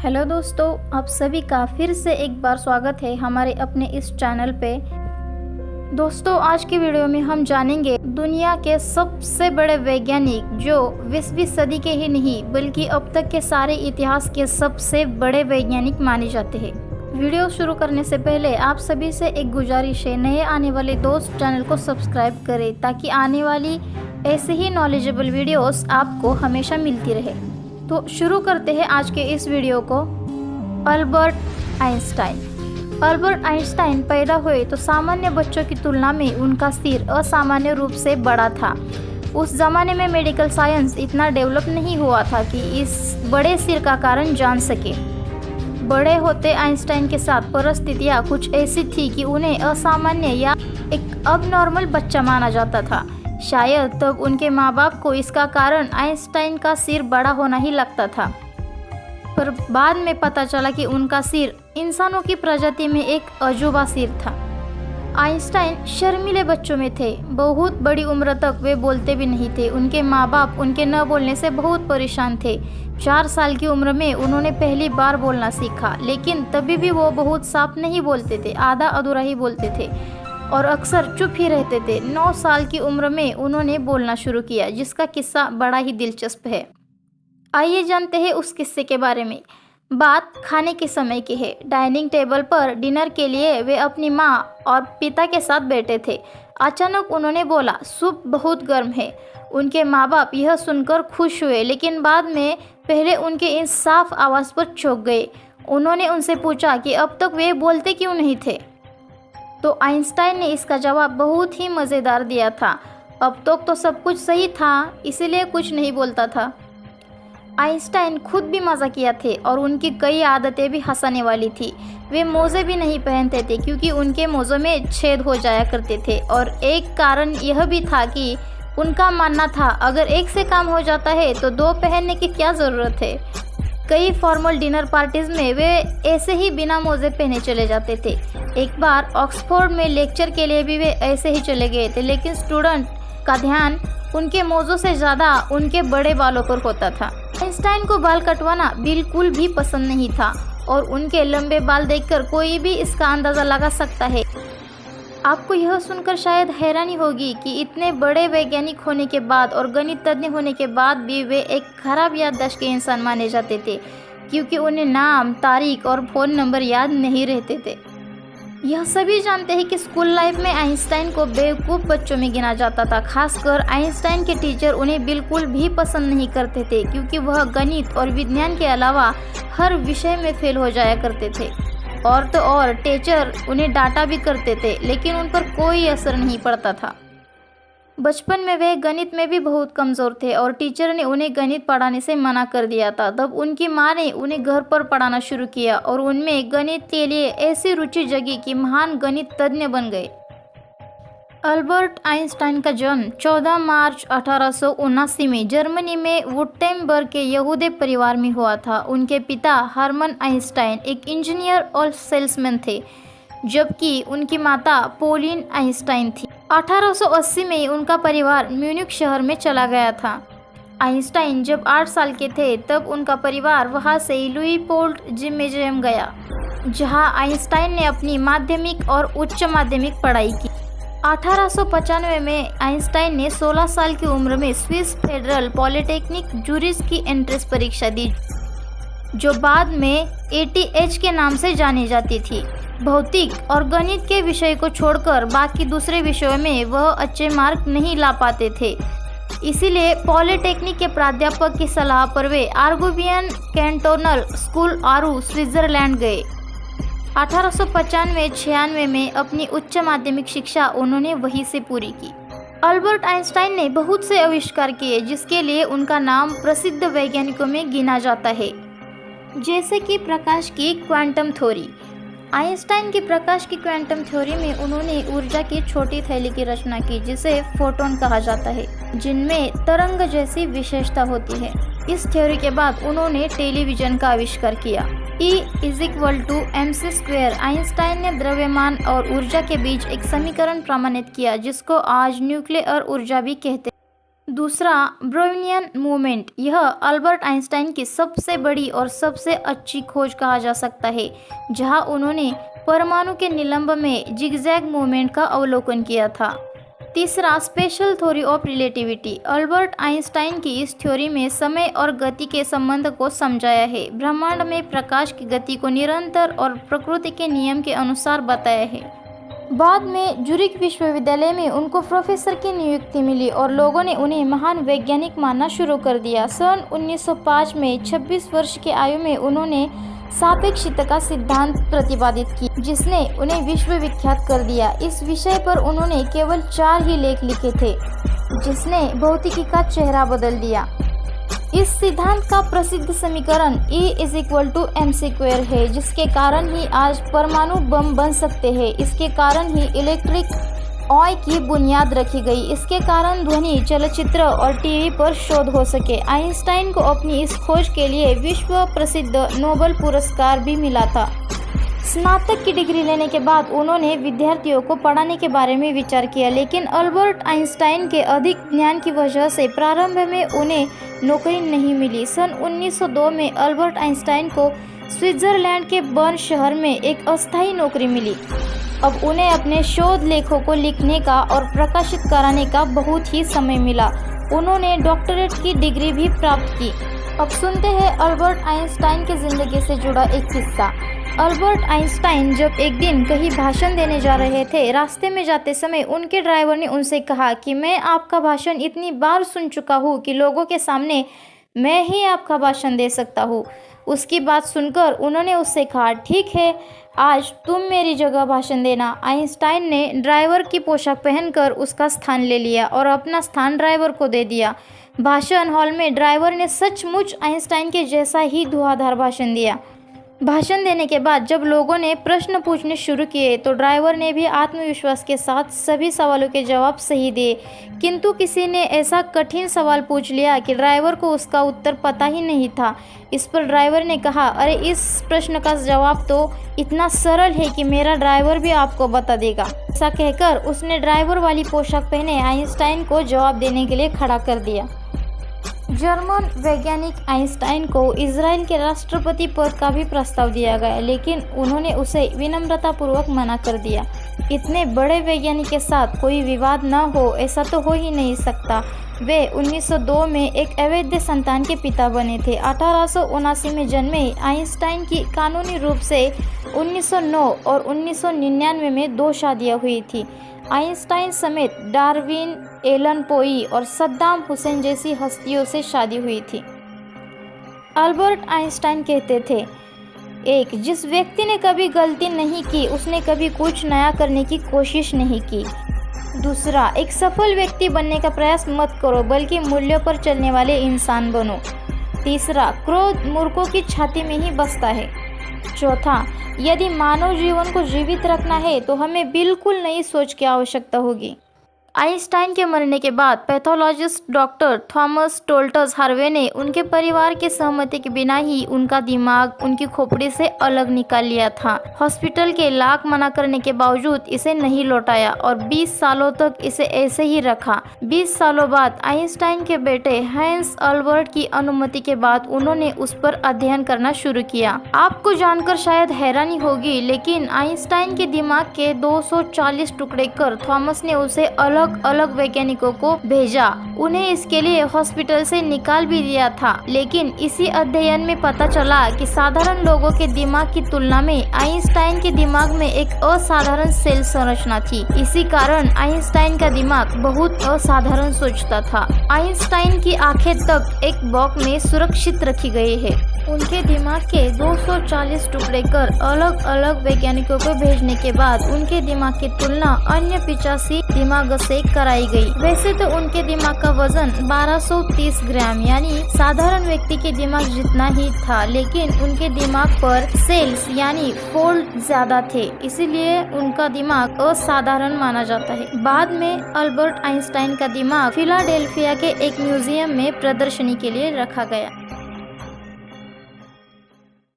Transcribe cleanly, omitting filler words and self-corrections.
Hello दोस्तों, आप सभी का फिर से एक बार स्वागत है हमारे अपने इस चैनल पे। दोस्तों, आज की वीडियो में हम जानेंगे दुनिया के सबसे बड़े वैज्ञानिक जो 20वीं सदी के ही नहीं बल्कि अब तक के सारे इतिहास के सबसे बड़े वैज्ञानिक माने जाते हैं। वीडियो शुरू करने से पहले आप सभी से एक गुजारिश है, नए आने वाले दोस्त चैनल को सब्सक्राइब करें ताकि आने वाली ऐसे ही नॉलेजेबल वीडियोस आपको हमेशा मिलती रहे। तो शुरू करते हैं आज के इस वीडियो को। अल्बर्ट आइंस्टाइन पैदा हुए तो सामान्य बच्चों की तुलना में उनका सिर असामान्य रूप से बड़ा था। उस जमाने में मेडिकल साइंस इतना डेवलप नहीं हुआ था कि इस बड़े सिर का कारण जान सके। बड़े होते आइंस्टाइन के साथ परिस्थितियाँ कुछ ऐसी थी कि उन्हें असामान्य या एक अबनॉर्मल बच्चा माना जाता था। शायद तब उनके माँ बाप को इसका कारण आइंस्टाइन का सिर बड़ा होना ही लगता था, पर बाद में पता चला कि उनका सिर इंसानों की प्रजाति में एक अजूबा सिर था। आइंस्टाइन शर्मीले बच्चों में थे। बहुत बड़ी उम्र तक वे बोलते भी नहीं थे। उनके माँ बाप उनके न बोलने से बहुत परेशान थे। 4 साल की उम्र में उन्होंने पहली बार बोलना सीखा, लेकिन तभी भी वो बहुत साफ नहीं बोलते थे, आधा अधूरा ही बोलते थे और अक्सर चुप ही रहते थे। 9 साल की उम्र में उन्होंने बोलना शुरू किया, जिसका किस्सा बड़ा ही दिलचस्प है। आइए जानते हैं उस किस्से के बारे में। बात खाने के समय की है। डाइनिंग टेबल पर डिनर के लिए वे अपनी माँ और पिता के साथ बैठे थे। अचानक उन्होंने बोला, सूप बहुत गर्म है। उनके माँ बाप यह सुनकर खुश हुए, लेकिन बाद में पहले उनके इस साफ आवाज़ पर चौंक गए। उन्होंने उनसे पूछा कि अब तक वे बोलते क्यों नहीं थे। तो आइंस्टाइन ने इसका जवाब बहुत ही मज़ेदार दिया था, अब तक तो सब कुछ सही था, इसीलिए कुछ नहीं बोलता था। आइंस्टाइन खुद भी मज़ाकिया थे और उनकी कई आदतें भी हंसाने वाली थी। वे मोज़े भी नहीं पहनते थे क्योंकि उनके मोज़ों में छेद हो जाया करते थे, और एक कारण यह भी था कि उनका मानना था अगर एक से काम हो जाता है तो 2 पहनने की क्या ज़रूरत है। कई फॉर्मल डिनर पार्टीज में वे ऐसे ही बिना मोज़े पहने चले जाते थे। एक बार ऑक्सफोर्ड में लेक्चर के लिए भी वे ऐसे ही चले गए थे, लेकिन स्टूडेंट का ध्यान उनके मोज़ों से ज़्यादा उनके बड़े बालों पर होता था। आइंस्टाइन को बाल कटवाना बिल्कुल भी पसंद नहीं था और उनके लंबे बाल देखकर कोई भी इसका अंदाज़ा लगा सकता है। आपको यह सुनकर शायद हैरानी होगी कि इतने बड़े वैज्ञानिक होने के बाद और गणित तज्ञ होने के बाद भी वे एक खराब याददाश्त के इंसान माने जाते थे, क्योंकि उन्हें नाम, तारीख और फ़ोन नंबर याद नहीं रहते थे। यह सभी जानते हैं कि स्कूल लाइफ में आइंस्टाइन को बेवकूफ़ बच्चों में गिना जाता था। खासकर आइंस्टाइन के टीचर उन्हें बिल्कुल भी पसंद नहीं करते थे, क्योंकि वह गणित और विज्ञान के अलावा हर विषय में फेल हो जाया करते थे। और तो और टीचर उन्हें डांटा भी करते थे, लेकिन उन पर कोई असर नहीं पड़ता था। बचपन में वे गणित में भी बहुत कमज़ोर थे और टीचर ने उन्हें गणित पढ़ाने से मना कर दिया था। तब उनकी माँ ने उन्हें घर पर पढ़ाना शुरू किया और उनमें गणित के लिए ऐसी रुचि जगी कि महान गणित तज्ञ बन गए। अल्बर्ट आइंस्टाइन का जन्म 14 मार्च 1879 में जर्मनी में वुटेम्बर्ग के यहूदी परिवार में हुआ था। उनके पिता हर्मन आइंस्टाइन एक इंजीनियर और सेल्समैन थे, जबकि उनकी माता पोलिन आइंस्टाइन थी। 1880 में उनका परिवार म्यूनिख शहर में चला गया था। आइंस्टाइन जब 8 साल के थे तब उनका परिवार वहां से लुईपोल्ड जिम्नेजियम गया, जहां आइंस्टाइन ने अपनी माध्यमिक और उच्च माध्यमिक पढ़ाई की। 1895 में आइंस्टाइन ने 16 साल की उम्र में स्विस फेडरल पॉलिटेक्निक जूरिच की एंट्रेंस परीक्षा दी, जो बाद में ATH के नाम से जानी जाती थी। भौतिक और गणित के विषय को छोड़कर बाकी दूसरे विषयों में वह अच्छे मार्क नहीं ला पाते थे, इसीलिए पॉलिटेक्निक के प्राध्यापक की सलाह पर वे आर्गुबियन कैंटोनल स्कूल आरू, स्विट्जरलैंड गए। 1895-96 में अपनी उच्च माध्यमिक शिक्षा उन्होंने वहीं से पूरी की। अल्बर्ट आइंस्टाइन ने बहुत से आविष्कार किए, जिसके लिए उनका नाम प्रसिद्ध वैज्ञानिकों में गिना जाता है, जैसे कि प्रकाश की क्वांटम थ्योरी। आइंस्टाइन की प्रकाश की क्वांटम थ्योरी में उन्होंने ऊर्जा की छोटी थैली की रचना की, जिसे फोटोन कहा जाता है, जिनमें तरंग जैसी विशेषता होती है। इस थ्योरी के बाद उन्होंने टेलीविजन का आविष्कार किया। E=mc²। आइंस्टाइन ने द्रव्यमान और ऊर्जा के बीच एक समीकरण प्रमाणित किया, जिसको आज न्यूक्लियर ऊर्जा भी कहते हैं। दूसरा, ब्रोविनियन मूवमेंट। यह अल्बर्ट आइंस्टाइन की सबसे बड़ी और सबसे अच्छी खोज कहा जा सकता है, जहां उन्होंने परमाणु के निलंब में जिगजैग मूवमेंट का अवलोकन किया था। तीसरा, special theory of relativity. Albert Einstein की इस थ्योरी में समय और गति के संबंध को समझाया है, ब्रह्मांड में प्रकाश की गति को निरंतर और प्रकृति के नियम के अनुसार बताया है। बाद में ज्यूरिख विश्वविद्यालय में उनको प्रोफेसर की नियुक्ति मिली और लोगों ने उन्हें महान वैज्ञानिक मानना शुरू कर दिया। सन 1905 में 26 वर्ष की आयु में उन्होंने सापेक्षिकता का सिद्धांत प्रतिपादित किया, जिसने उन्हें विश्वविख्यात कर दिया। इस विषय पर उन्होंने केवल 4 ही लेख लिखे थे, जिसने भौतिकी का चेहरा बदल दिया। इस सिद्धांत का प्रसिद्ध समीकरण E=mc² है, जिसके कारण ही आज परमाणु बम बन सकते हैं। इसके कारण ही इलेक्ट्रिक ऑय की बुनियाद रखी गई। इसके कारण ध्वनि, चलचित्र और टीवी पर शोध हो सके। आइंस्टाइन को अपनी इस खोज के लिए विश्व प्रसिद्ध नोबेल पुरस्कार भी मिला था। स्नातक की डिग्री लेने के बाद उन्होंने विद्यार्थियों को पढ़ाने के बारे में विचार किया, लेकिन अल्बर्ट आइंस्टाइन के अधिक ज्ञान की वजह से प्रारंभ में उन्हें नौकरी नहीं मिली। सन 1902 में अल्बर्ट आइंस्टाइन को स्विट्जरलैंड के बर्न शहर में एक अस्थायी नौकरी मिली। अब उन्हें अपने शोध लेखों को लिखने का और प्रकाशित कराने का बहुत ही समय मिला। उन्होंने डॉक्टरेट की डिग्री भी प्राप्त की। अब सुनते हैं अल्बर्ट आइंस्टाइन की जिंदगी से जुड़ा एक किस्सा। अल्बर्ट आइंस्टाइन जब एक दिन कहीं भाषण देने जा रहे थे, रास्ते में जाते समय उनके ड्राइवर ने उनसे कहा कि मैं आपका भाषण इतनी बार सुन चुका हूँ कि लोगों के सामने मैं ही आपका भाषण दे सकता हूँ। उसकी बात सुनकर उन्होंने उससे कहा, ठीक है, आज तुम मेरी जगह भाषण देना। आइंस्टाइन ने ड्राइवर की पोशाक पहनकर उसका स्थान ले लिया और अपना स्थान ड्राइवर को दे दिया। भाषण हॉल में ड्राइवर ने सचमुच आइंस्टाइन के जैसा ही धुआंधार भाषण दिया। भाषण देने के बाद जब लोगों ने प्रश्न पूछने शुरू किए तो ड्राइवर ने भी आत्मविश्वास के साथ सभी सवालों के जवाब सही दिए, किंतु किसी ने ऐसा कठिन सवाल पूछ लिया कि ड्राइवर को उसका उत्तर पता ही नहीं था। इस पर ड्राइवर ने कहा, अरे इस प्रश्न का जवाब तो इतना सरल है कि मेरा ड्राइवर भी आपको बता देगा। ऐसा कहकर उसने ड्राइवर वाली पोशाक पहने आइंस्टाइन को जवाब देने के लिए खड़ा कर दिया। जर्मन वैज्ञानिक आइंस्टाइन को इजराइल के राष्ट्रपति पद का भी प्रस्ताव दिया गया, लेकिन उन्होंने उसे विनम्रतापूर्वक मना कर दिया। इतने बड़े वैज्ञानिक के साथ कोई विवाद न हो, ऐसा तो हो ही नहीं सकता। वे 1902 में एक अवैध संतान के पिता बने थे। 1879 में जन्मे आइंस्टाइन की कानूनी रूप से 1909 और 1999 में 2 शादियां हुई थी। आइंस्टाइन समेत डार्विन, एलन पोई और सद्दाम हुसैन जैसी हस्तियों से शादी हुई थी। अल्बर्ट आइंस्टाइन कहते थे, एक, जिस व्यक्ति ने कभी गलती नहीं की उसने कभी कुछ नया करने की कोशिश नहीं की। दूसरा, एक सफल व्यक्ति बनने का प्रयास मत करो, बल्कि मूल्यों पर चलने वाले इंसान बनो। तीसरा, क्रोध मूर्खों की छाती में ही बसता है। चौथा, यदि मानव जीवन को जीवित रखना है तो हमें बिल्कुल नई सोच की आवश्यकता होगी। आइंस्टाइन के मरने के बाद पैथोलॉजिस्ट डॉक्टर थॉमस टोल्टस हार्वे ने उनके परिवार की सहमति के बिना ही उनका दिमाग उनकी खोपड़ी से अलग निकाल लिया था। हॉस्पिटल के लाख मना करने के बावजूद इसे नहीं लौटाया और 20 सालों तक इसे ऐसे ही रखा। 20 सालों बाद आइंस्टाइन के बेटे हैंस अल्बर्ट की अनुमति के बाद उन्होंने उस पर अध्ययन करना शुरू किया। आपको जानकर शायद हैरानी होगी, लेकिन आइंस्टाइन के दिमाग के 240 टुकड़े कर थॉमस ने उसे अलग अलग वैज्ञानिकों को भेजा। उन्हें इसके लिए हॉस्पिटल से निकाल भी दिया था, लेकिन इसी अध्ययन में पता चला कि साधारण लोगों के दिमाग की तुलना में आइंस्टाइन के दिमाग में एक असाधारण सेल संरचना थी। इसी कारण आइंस्टाइन का दिमाग बहुत असाधारण सोचता था। आइंस्टाइन की आंखें तक एक बॉक्स में सुरक्षित रखी गई है। उनके दिमाग के 240 टुकड़े कर अलग अलग वैज्ञानिकों को भेजने के बाद उनके दिमाग की तुलना अन्य 85 दिमाग से कराई गई। वैसे तो उनके दिमाग का वजन 1230 ग्राम यानी साधारण व्यक्ति के दिमाग जितना ही था, लेकिन उनके दिमाग पर सेल्स यानी फोल्ड ज्यादा थे, इसीलिए उनका दिमाग असाधारण माना जाता है। बाद में अल्बर्ट आइंस्टाइन का दिमाग फिलाडेल्फिया के एक म्यूजियम में प्रदर्शनी के लिए रखा गया।